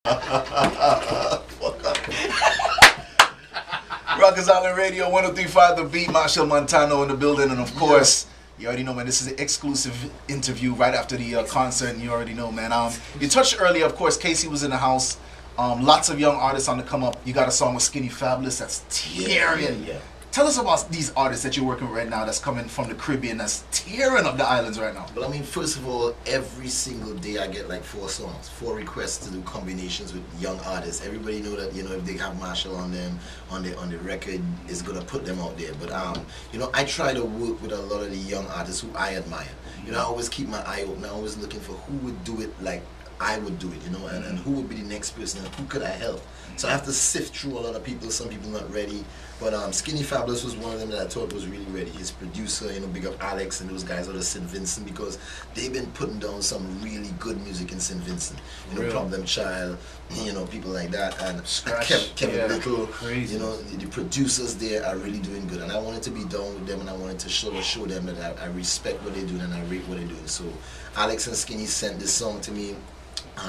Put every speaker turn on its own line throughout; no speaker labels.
Rockers Island Radio 103.5 The Beat. Machel Montano in the building, and of course, you already know, man, this is an exclusive interview right after the concert, and you already know, man. You touched earlier, of course, Casey was in the house. Lots of young artists on the come up. You got a song with Skinny Fabulous that's tearing. Yeah. Tell us about these artists that you're working with right now that's coming from the Caribbean that's tearing up the islands right now.
Well, I mean, first of all, every single day I get like 4 songs, 4 requests to do combinations with young artists. Everybody know that, you know, if they have Machel on them, on the record, it's gonna put them out there. But you know, I try to work with a lot of the young artists who I admire. You know, I always keep my eye open. I always looking for who would do it like I would do it, you know, and who would be the next person, and who could I help. So I have to sift through a lot of people. Some people not ready, but Skinny Fabulous was one of them that I thought was really ready. His producer, you know, big up Alex and those guys out of St. Vincent, because they've been putting down some really good music in St. Vincent. You know, Problem Child, you know, people like that, and Kevin Little. Crazy. You know, the producers there are really doing good, and I wanted to be down with them, and I wanted to show them that I respect what they're doing and I rate what they're doing. So Alex and Skinny sent this song to me.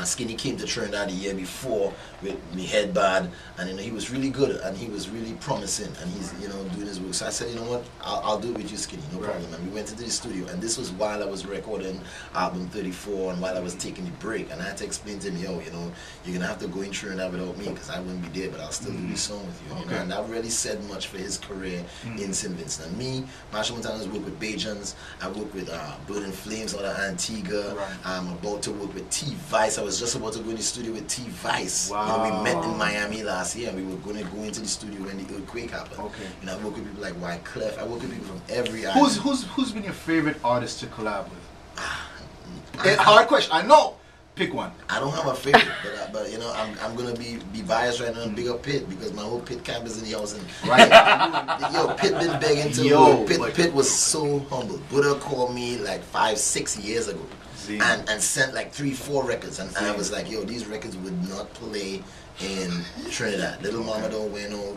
Skinny came to Trinidad the year before with me Head Bad, and you know, he was really good and he was really promising, and he's, you know, doing his work. So I said, you know what, I'll do it with you, Skinny, no problem. And we went into the studio, and this was while I was recording album 34 and while I was taking the break, and I had to explain to him, yo, you know, you're gonna have to go in Trinidad without me because I wouldn't be there, but I'll still do this song with you. You know, and that really said much for his career in St. Vincent. And me, Machel Montano's worked with Beyonce, I work with Bird and Flames out of Antigua. I'm about to work with T-Vice. I was just about to go in the studio with T-Vice. Wow. You know, we met in Miami last year, and we were going to go into the studio when the earthquake happened. Okay. You know, I work with people like Wyclef. I work with people from every island.
Who's been your favorite artist to collab with? Hard question, I know. Pick one.
I don't have a favorite, but you know, I'm gonna be biased right now and big up Pitt, because my whole Pitt camp is in the house, and yo, Pitt been begging to Pitt was so humble. Buddha called me like 5-6 years ago. And sent like 3-4 records, and I was like, yo, these records would not play in Trinidad. Little Mama Don't Wear No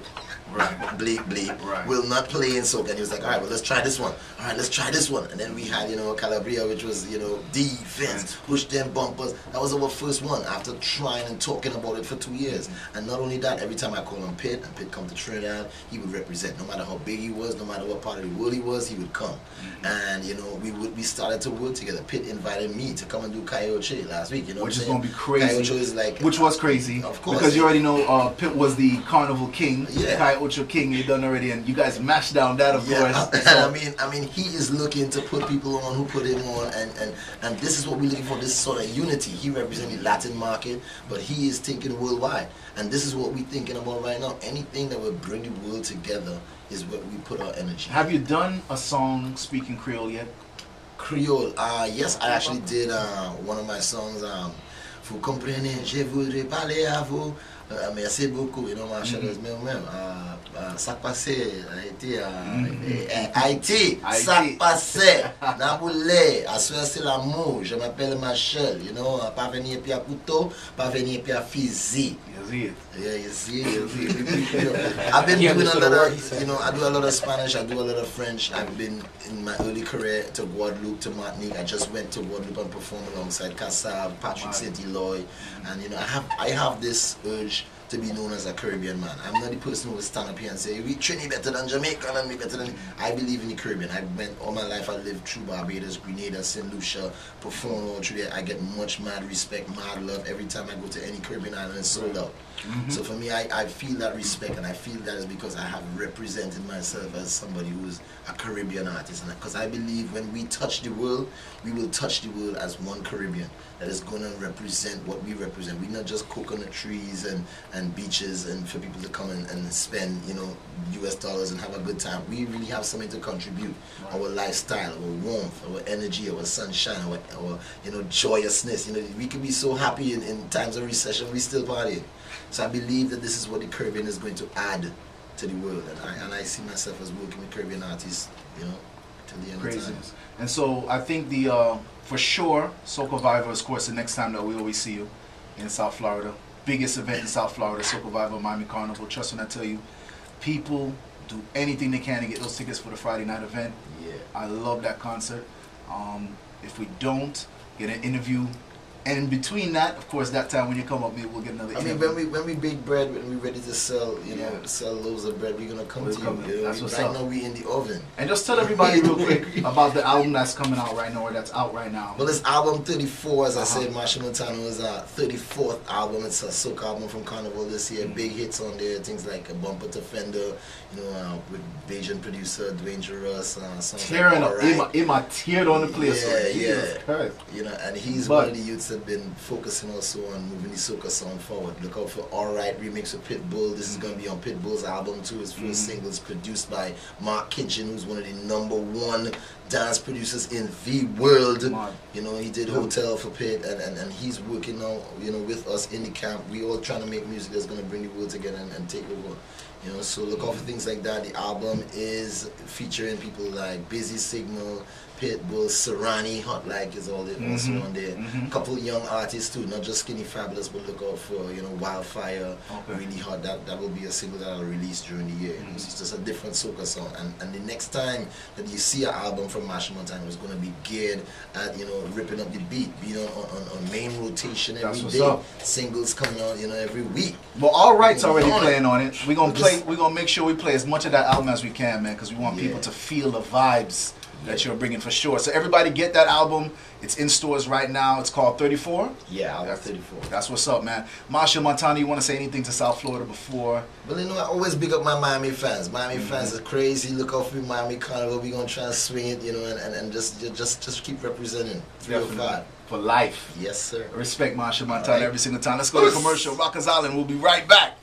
Bleep Bleep will not play in soca. And he was like, all right, well, let's try this one. All right, let's try this one. And then we had, you know, Calabria, which was, you know, Defense, Push Them Bumpers. That was our first one after trying and talking about it for 2 years. And not only that, every time I call him Pitt, and Pitt come to Trinidad, he would represent. No matter how big he was, no matter what part of the world he was, he would come. And you know, we started to work together. Pitt invited me to come and do Coyote last week. You know,
which is gonna be crazy.
Coyote is like,
which was crazy,
of course,
because you already know Pitt was the Carnival King. Coyote King, you done already, and you guys mashed down that, of course.
So, I mean, he is looking to put people on who put him on, and this is what we're looking for. This sort of unity. He represents the Latin market, but he is thinking worldwide, and this is what we're thinking about right now. Anything that will bring the world together is what we put our energy.
Have you done a song speaking Creole yet?
Creole, yes, I actually did one of my songs. Vous comprenez, je voudrais parler à vous. Merci beaucoup, you know, Machel is même. Ça passé, Haïti, ça passé, Naboulé, à ce c'est l'amour, je m'appelle Machel, you know, pas venir puis à couteau, pas venir puis à fusil. Yeah, you see it. I've been doing a lot of, you know, I do a lot of Spanish, I do a lot of French. I've been in my early career to Guadeloupe, to Martinique. I just went to Guadeloupe and performed alongside Kassav, Patrick St. Eloy, and you know, I have this urge to be known as a Caribbean man. I'm not the person who will stand up here and say, we Trini better than Jamaica and me better than... I believe in the Caribbean. I went all my life, I lived through Barbados, Grenada, St. Lucia, performed all through there. I get much mad respect, mad love every time I go to any Caribbean island. It's sold out. So for me, I feel that respect, and I feel that is because I have represented myself as somebody who's a Caribbean artist. Because I believe when we touch the world, we will touch the world as one Caribbean that is going to represent what we represent. We're not just coconut trees and beaches and for people to come and spend, you know, US dollars and have a good time. We really have something to contribute. Our lifestyle, our warmth, our energy, our sunshine, our you know, joyousness. You know, we can be so happy in times of recession, we still party. So I believe that this is what the Caribbean is going to add to the world, and I see myself as working with Caribbean artists, you know, till the end of time.
And so I think the for sure, Soca Viva is, of course, the next time that we always see you in South Florida. Biggest event in South Florida, Soca Viva, Miami Carnival. Trust when I tell you, people do anything they can to get those tickets for the Friday night event. Yeah, I love that concert. If we don't get an interview And in between that, of course, that time when you come up, maybe we'll get another.
I mean, when we bake bread, when we're ready to sell, sell loaves of bread, we're gonna come to you.
That's what's
right
up.
now, we in the oven.
And just tell everybody real quick about the album that's coming out right now, or that's out right now.
Well, it's album 34, as I said. Machel Montano is our 34th album. It's a soca album from Carnival this year. Big hits on there, things like a Bumper to Fender, with Bajan producer Dwayne Jarrus,
tearing up, Emma teared on the place.
And he's one of the youths that been focusing also on moving the soca sound forward. Look out for Alright remix with Pitbull. This is going to be on Pitbull's album too. His first single is produced by Mark Kitchen, who's one of the #1 dance producers in the world. He did Hotel for Pit, and he's working now, with us in the camp. We all trying to make music that's going to bring the world together and take over. So look out for things like that. The album is featuring people like Busy Signal, Pitbull, Serrani, Hot Like is all also on there. A couple of young artists too, not just Skinny Fabulous, but look out for Wildfire, really hot. That will be a single that I'll release during the year. So it's just a different soca song. And the next time that you see an album from Machel Montano is going to be geared at ripping up the beat, being on main rotation every day. Singles coming out every week.
Well, Alright's already playing on it. We're gonna make sure we play as much of that album as we can, man, because we want people to feel the vibes that you're bringing for sure. So everybody get that album. It's in stores right now. It's called 34.
Yeah, album 34.
That's what's up, man. Machel Montano, you want to say anything to South Florida before?
Well, I always big up my Miami fans. Miami fans are crazy. Look out for Miami Carnival. We're gonna try and swing it, and just keep representing 305
for life.
Yes, sir.
Respect Machel Montano every single time. Let's go to commercial. Rockers Island. We'll be right back.